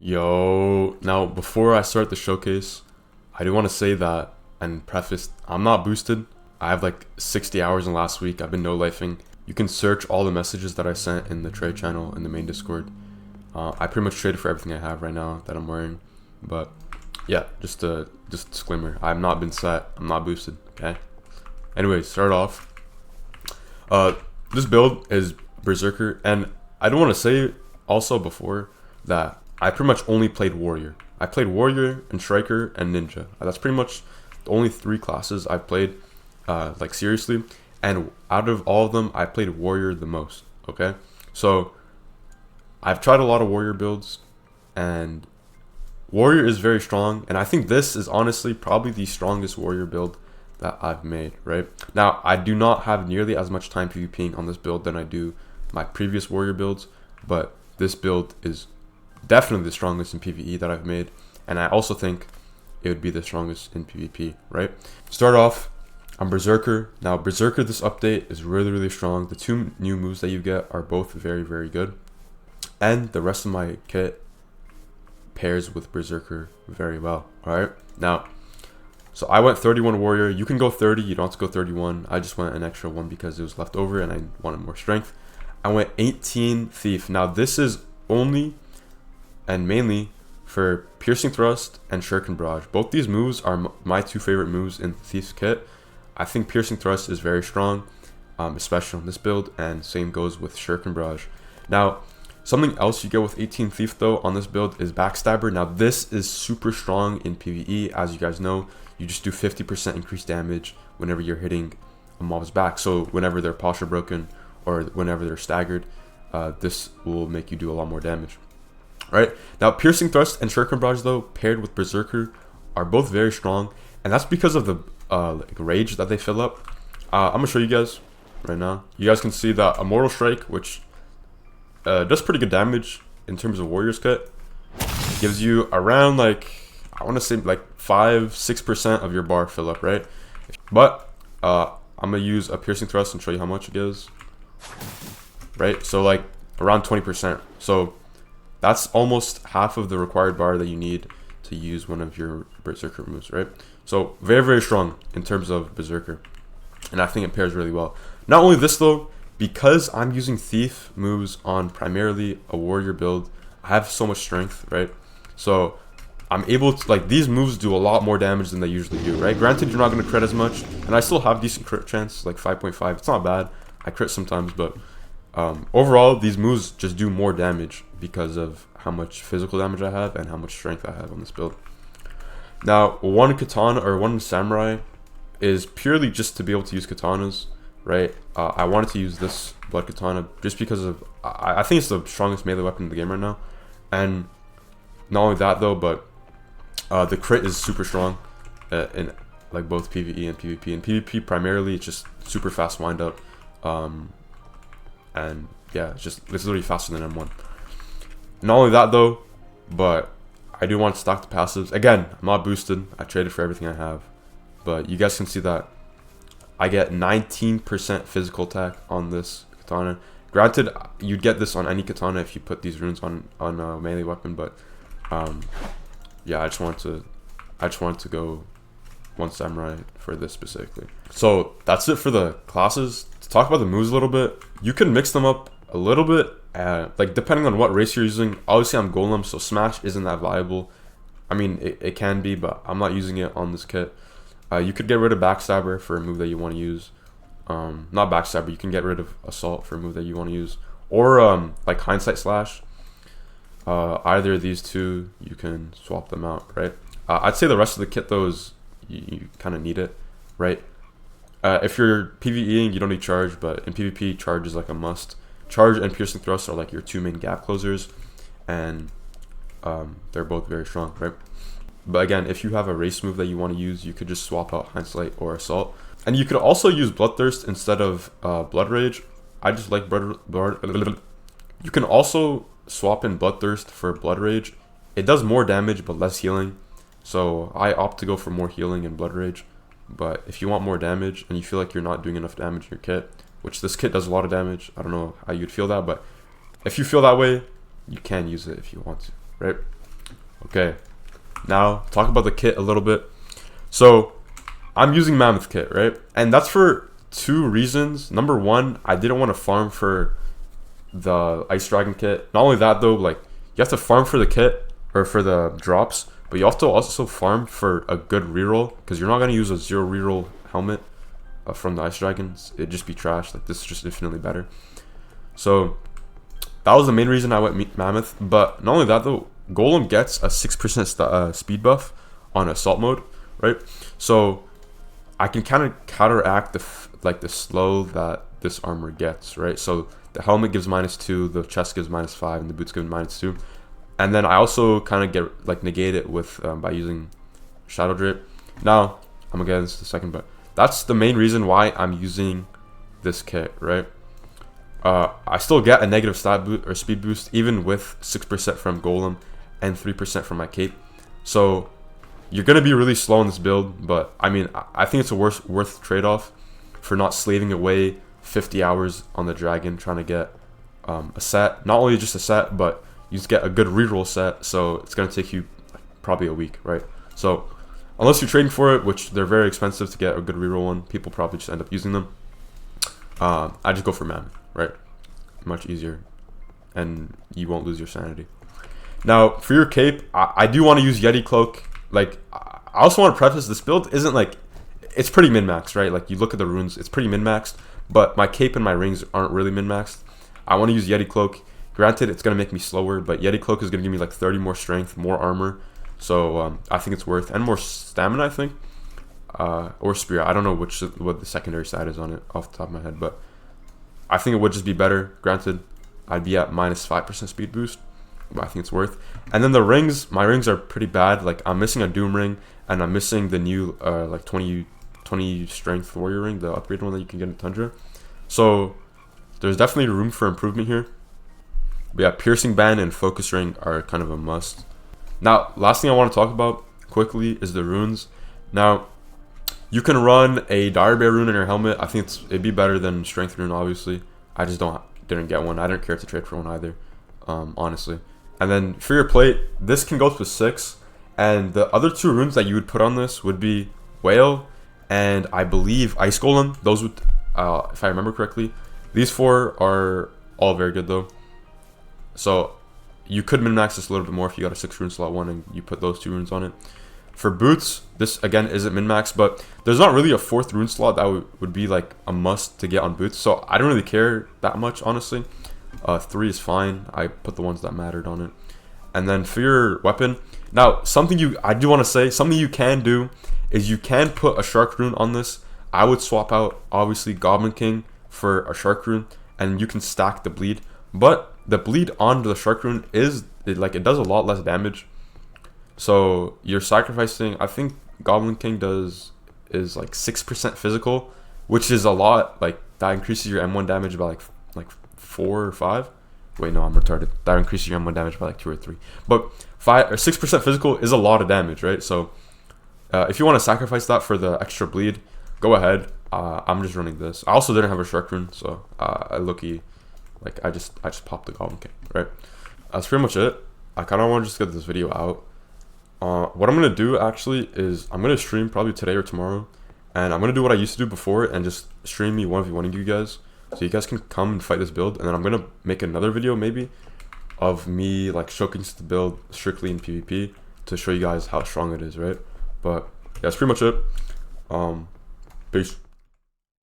Yo, now before I start the showcase, I do want to say that and preface, I'm not boosted. I have like 60 hours in last week. I've been no-lifing. You can search all the messages that I sent in the trade channel in the main Discord. I pretty much traded for everything I have right now that I'm wearing. But yeah, just disclaimer. I've not been set. I'm not boosted. Okay. Anyways, start off. This build is Berserker, and I don't want to say also before that I pretty much only played Warrior. I played Warrior and Striker and Ninja. That's pretty much the only three classes I played like seriously. And out of all of them, I played Warrior the most. Okay, so I've tried a lot of Warrior builds, and Warrior is very strong. And I think this is honestly probably the strongest Warrior build that I've made. Right now, I do not have nearly as much time PvPing on this build than I do my previous Warrior builds, but this build is definitely the strongest in PvE that I've made, and I also think it would be the strongest in PvP, right? Start off, I'm Berserker. Now, Berserker, this update is really strong. The two new moves that you get are both very good, and the rest of my kit pairs with Berserker very well, alright? Now, so I went 31 Warrior. You can go 30, you don't have to go 31. I just went an extra one because it was left over and I wanted more strength. I went 18 Thief. Now, this is only and mainly for Piercing Thrust and Shuriken Barrage. Both these moves are my two favorite moves in Thief's kit. I think Piercing Thrust is very strong, especially on this build, and same goes with Shuriken Barrage. Now, something else you get with 18 Thief though on this build is Backstabber. Now, this is super strong in PvE. As you guys know, you just do 50% increased damage whenever you're hitting a mob's back. So whenever they're posture broken or whenever they're staggered, this will make you do a lot more damage. Right now, Piercing Thrust and Shuriken Barrage though, paired with Berserker, are both very strong, and that's because of the like rage that they fill up. I'm gonna show you guys right now. You guys can see that Immortal Strike, which does pretty good damage in terms of Warrior's kit. It gives you around like, I want to say like 5-6% of your bar fill up, right? But I'm gonna use a Piercing Thrust and show you how much it gives. Right, so like around 20%. So that's almost half of the required bar that you need to use one of your Berserker moves, right? So very strong in terms of Berserker, and I think it pairs really well. Not only this though, because I'm using Thief moves on primarily a Warrior build, I have so much strength, right? So I'm able to, like, these moves do a lot more damage than they usually do, right? Granted, you're not going to crit as much, and I still have decent crit chance, like 5.5. It's not bad. I crit sometimes, but overall, these moves just do more damage because of how much physical damage I have and how much strength I have on this build. Now, one katana or one samurai is purely just to be able to use katanas, right? I wanted to use this blood katana just because of, I think it's the strongest melee weapon in the game right now. And not only that though, but the crit is super strong in like both PvE and PvP. In PvP primarily, it's just super fast wind up. And yeah, it's literally faster than M1. Not only that though, but I do want to stock the passives. Again, I'm not boosted. I traded for everything I have. But you guys can see that I get 19% physical attack on this katana. Granted, you'd get this on any katana if you put these runes on a melee weapon, but yeah, I just wanted to go one samurai for this specifically. So that's it for the classes. To talk about the moves a little bit, you can mix them up a little bit, like depending on what race you're using. Obviously, I'm golem, so smash isn't that viable. I mean, it can be, but I'm not using it on this kit. You could get rid of backstabber for a move that you want to use. Not backstabber, you can get rid of assault for a move that you want to use, or like hindsight slash. Either of these two, you can swap them out, right? I'd say the rest of the kit though is you kind of need it, right? If you're PvEing, you don't need charge, but in PvP, charge is like a must. Charge and Piercing Thrust are like your two main gap closers, and they're both very strong, right? But again, if you have a race move that you want to use, you could just swap out Hindsight or Assault. And you could also use Bloodthirst instead of Blood Rage. I just like You can also swap in Bloodthirst for Blood Rage. It does more damage but less healing. So I opt to go for more healing in Blood Rage. But if you want more damage and you feel like you're not doing enough damage in your kit, which this kit does a lot of damage, I don't know how you'd feel that, but if you feel that way, you can use it if you want to, right? Okay, now talk about the kit a little bit. So I'm using Mammoth kit, right? And that's for two reasons. Number one, I didn't want to farm for the Ice Dragon kit. Not only that though, like you have to farm for the kit or for the drops, but you have to also farm for a good reroll because you're not gonna use a 0 reroll helmet from the Ice Dragons. It'd just be trash. Like this is just infinitely better. So that was the main reason I went Mammoth. But not only that though, Golem gets a 6% speed buff on assault mode, right? So I can kind of counteract the slow that this armor gets, right? So the helmet gives -2, the chest gives -5, and the boots give -2. And then I also kind of get like negate it with by using Shadow Drape. Now I'm gonna get into this in a second, but that's the main reason why I'm using this kit, right? I still get a negative stat boost or speed boost even with 6% from Golem and 3% from my cape. So you're gonna be really slow in this build, but I mean I think it's a worth trade-off for not slaving away 50 hours on the dragon trying to get a set. Not only just a set, but you just get a good reroll set. So it's gonna take you probably a week, right? So unless you're trading for it, which they're very expensive to get a good reroll one, people probably just end up using them. I just go for Mammoth, right? Much easier, and you won't lose your sanity. Now for your cape, I do want to use Yeti Cloak. Like I also want to preface this build isn't like, it's pretty min-maxed, right? Like you look at the runes, it's pretty min-maxed, but my cape and my rings aren't really min-maxed. I want to use Yeti Cloak. Granted, it's going to make me slower, but Yeti Cloak is going to give me like 30 more strength, more armor. So I think it's worth, and more stamina, I think. Or spear. I don't know what the secondary side is on it off the top of my head, but I think it would just be better. Granted, I'd be at -5% speed boost, but I think it's worth. And then the rings, my rings are pretty bad. Like I'm missing a Doom ring, and I'm missing the new like 20 strength warrior ring, the upgraded one that you can get in Tundra. So there's definitely room for improvement here. But yeah, piercing band and focus ring are kind of a must. Now, last thing I want to talk about quickly is the runes. Now, you can run a Dire Bear rune in your helmet. I think it'd be better than strength rune, obviously. I just didn't get one. I didn't care to trade for one either, honestly. And then for your plate, this can go to 6. And the other 2 runes that you would put on this would be Whale and I believe Ice Golem. Those would, if I remember correctly. These 4 are all very good though. So you could min-max this a little bit more if you got a 6 rune slot one and you put those 2 runes on it. For boots, this again isn't min-max, but there's not really a 4th rune slot that would be like a must to get on boots. So I don't really care that much, honestly. 3 is fine. I put the ones that mattered on it. And then for your weapon, now I do want to say something you can do is you can put a shark rune on this. I would swap out obviously Goblin King for a shark rune, and you can stack the bleed. But the bleed on the shark rune it does a lot less damage. So you're sacrificing, I think Goblin King is like 6% physical, which is a lot. Like that increases your M1 damage by like 4 or 5. Wait, no, I'm retarded. That increases your M1 damage by like 2 or 3. But 5 or 6% physical is a lot of damage, right? So if you want to sacrifice that for the extra bleed, go ahead. I'm just running this. I also didn't have a shark rune, so I just popped the Goblin King, right? That's pretty much it. I kind of want to just get this video out. What I'm gonna do actually is I'm gonna stream probably today or tomorrow, and I'm gonna do what I used to do before and just stream me 1v1ing you guys, so you guys can come and fight this build. And then I'm gonna make another video maybe of me like showcasing the build strictly in PvP to show you guys how strong it is, right? But yeah, that's pretty much it. Peace.